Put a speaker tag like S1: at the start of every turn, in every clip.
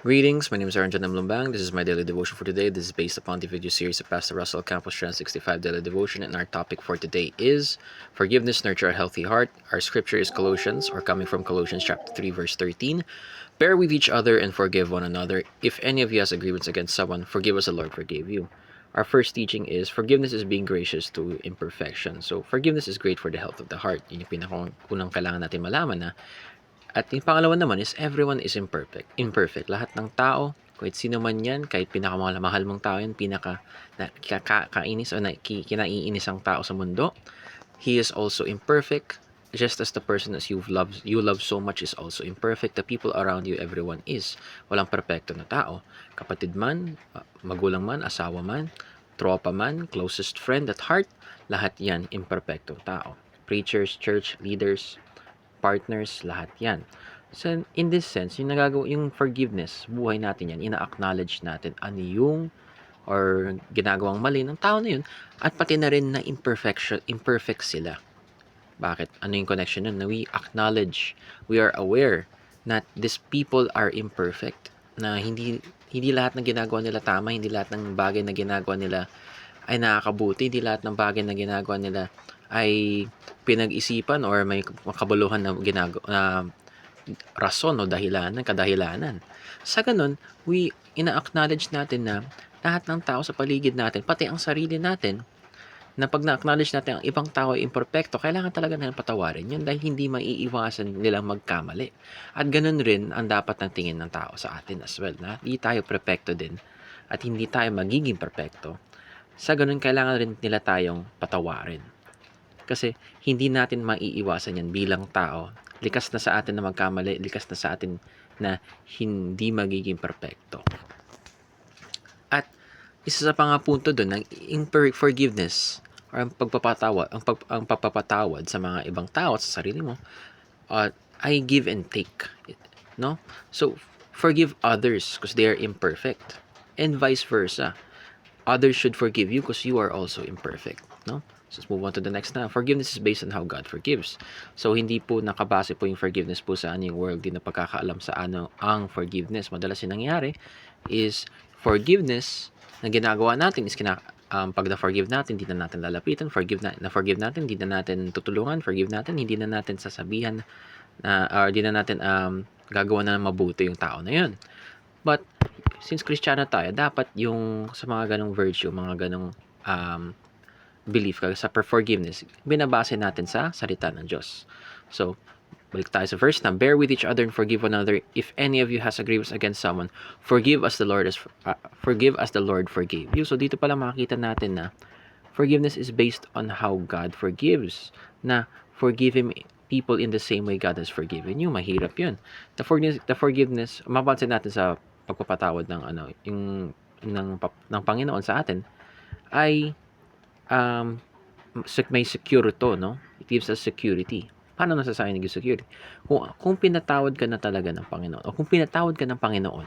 S1: Greetings, my name is Aaron John M. Lumbang. This is my daily devotion for today. This is based upon the video series of Pastor Russell Campos 365 Daily Devotion, and our topic for today is Forgiveness Nurture a Healthy Heart. Our scripture is Colossians, or coming from Colossians chapter 3, verse 13. Bear with each other and forgive one another. If any of you has agreements against someone, forgive as the Lord forgave you. Our first teaching is forgiveness is being gracious to imperfection. So, forgiveness is great for the health of the heart. Yun yung pinakaunang kailangan natin malaman na. At yung pangalawa naman is everyone is imperfect. Imperfect. Lahat ng tao, kahit sino man yan, kahit pinakamahal mong tao yan, kainis o kinaiinis ang tao sa mundo, he is also imperfect. Just as the person as you love so much is also imperfect. The people around you, everyone is. Walang perfecto na tao. Kapatid man, magulang man, asawa man, tropa man, closest friend at heart, lahat yan imperfectong tao. Preachers, church leaders, partners, lahat yan. So, in this sense, yung forgiveness, buhay natin yan, ina-acknowledge natin ano yung or ginagawang mali ng tao na yun, at pati na rin na imperfect sila. Bakit? Ano yung connection nun? Na we acknowledge, we are aware that these people are imperfect, na hindi lahat ng ginagawa nila tama, hindi lahat ng bagay na ginagawa nila ay nakakabuti, hindi lahat ng bagay na ginagawa nila ay pinag-isipan or may kabuluhan na rason o kadahilanan. Sa ganun, we ina-acknowledge natin na lahat ng tao sa paligid natin, pati ang sarili natin, na pag na-acknowledge natin ang ibang tao ay imperfecto, kailangan talaga natin patawarin yun dahil hindi maiiwasan nilang magkamali. At ganun rin ang dapat ng tingin ng tao sa atin as well, na hindi tayo perfecto din at hindi tayo magiging perfecto. Sa ganun, kailangan rin nila tayong patawarin. Kasi hindi natin maiiwasan yan bilang tao. Likas na sa atin na magkamali, likas na sa atin na hindi magiging perfecto. At isa sa punto doon, ng forgiveness or ang pagpapatawad sa mga ibang tao at sa sarili mo, I give and take. No? So, forgive others because they are imperfect. And vice versa. Others should forgive you because you are also imperfect. No? So, let's move on to the next na. Forgiveness is based on how God forgives. So, hindi po nakabase po yung forgiveness po sa yung worldly na pagkakaalam sa ano ang forgiveness. Madalas yung nangyayari is forgiveness na ginagawa natin is pag na-forgive natin, hindi na natin lalapitan. Forgive natin, hindi na natin tutulungan. Forgive natin, hindi na natin sasabihan or hindi na natin gagawa na mabuti yung tao na yun. But, since Kristiyano tayo, dapat yung sa mga ganong virtue, mga ganong belief sa forgiveness, binabase natin sa salita ng Diyos. So, balik tayo sa verse na, bear with each other and forgive one another. If any of you has a grievance against someone, forgive as the Lord forgave you. So, dito pala makikita natin na forgiveness is based on how God forgives. Na forgive people in the same way God has forgiven you. Mahirap yun. The forgiveness, mapansin natin sa pagpapatawad ng ng Panginoon sa atin ay may security, no? It gives us security. Paano nasasabi ng security? Kung pinatawad ka na talaga ng Panginoon o kung pinatawad ka ng Panginoon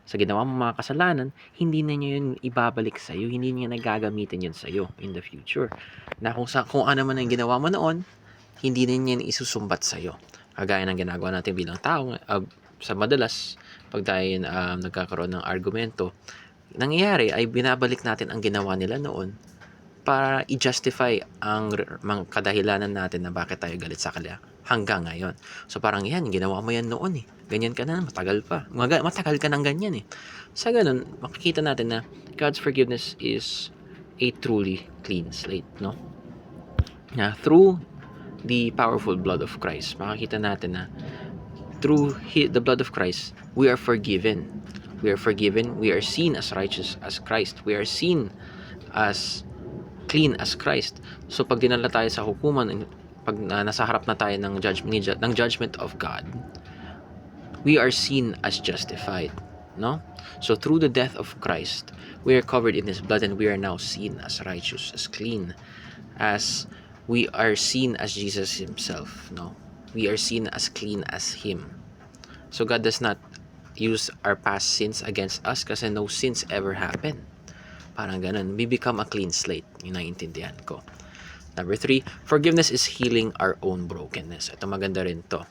S1: sa ginawa mong mga kasalanan, hindi na niya yun ibabalik sa iyo, hindi niya nagagamitin yun sa iyo in the future. Na kung ano man ang ginawa mo noon, hindi na niya isusumbat sa iyo. Kagaya ng ginagawa natin bilang tao, sa madalas pag tayo nagkakaroon ng argumento, nangyayari ay binabalik natin ang ginawa nila noon para i-justify ang mga kadahilanan natin na bakit tayo galit sa kanila hanggang ngayon. So parang yan, ginawa mo yan noon eh. Ganyan ka na, matagal pa. Matagal ka nang ganyan eh. Sa ganun, makikita natin na God's forgiveness is a truly clean slate, no? Na through the powerful blood of Christ, makikita natin na through the blood of Christ, we are forgiven. We are forgiven. We are seen as righteous as Christ. We are seen as clean as Christ. So pag dinala tayo sa hukuman, pag nasa harap na tayo ng judgment of God, we are seen as justified, no? So through the death of Christ, we are covered in His blood and we are now seen as righteous, as clean, as we are seen as Jesus Himself, no? We are seen as clean as Him. So God does not use our past sins against us kasi no sins ever happened. Parang ganun. We become a clean slate. Yung naiintindihan ko. Number 3, forgiveness is healing our own brokenness. Ito maganda rin to.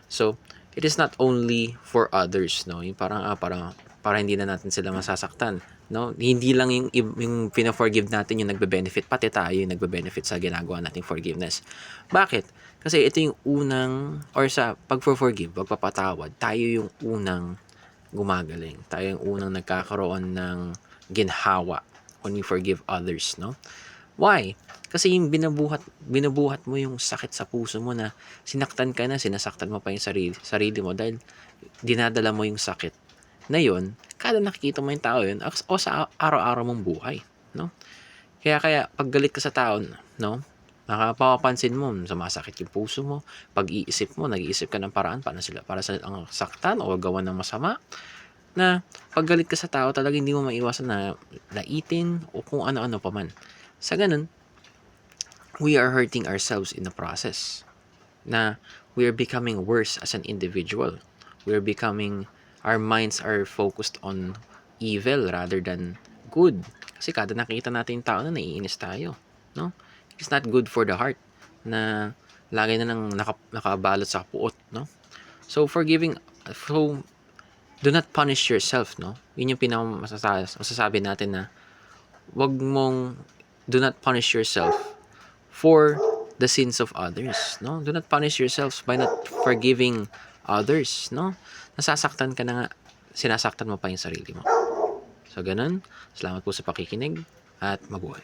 S1: So, it is not only for others, no? Yung parang, para hindi na natin sila masasaktan, no? Hindi lang yung pina-forgive natin yung nagbe-benefit, pati tayo yung nagbe-benefit sa ginagawa nating forgiveness. Bakit? Kasi ito yung unang, or sa pag-forgive, pagpapatawad, tayo yung unang gumagaling. Tayo yung unang nagkakaroon ng ginhawa when we forgive others, no? Why? Kasi yung binubuhat mo yung sakit sa puso mo na sinaktan ka na, sinasaktan mo pa yung sarili mo dahil dinadala mo yung sakit na yun, kada nakikita mo yung tao yun, o sa araw-araw mong buhay, no? Kaya pag galit ka sa tao, no? Nakapapansin mo, sumasakit yung puso mo, pag-iisip mo, nag-iisip ka ng paraan para sa ang saktan o gawan ng masama, na pag galit ka sa tao, talaga hindi mo maiwasan na laitin o kung ano-ano pa man. Sa ganun, we are hurting ourselves in the process. Na we are becoming worse as an individual. Our minds are focused on evil rather than good. Kasi kada nakita natin yung tao na naiinis tayo. No? It's not good for the heart na lagi na nang nakabalot sa puot. No? So, do not punish yourself. No? Yun yung masasabi natin na do not punish yourself for the sins of others, no? Do not punish yourselves by not forgiving others, no? Nasasaktan ka na nga, sinasaktan mo pa yung sarili mo. So, ganun. Salamat po sa pakikinig at mabuhay.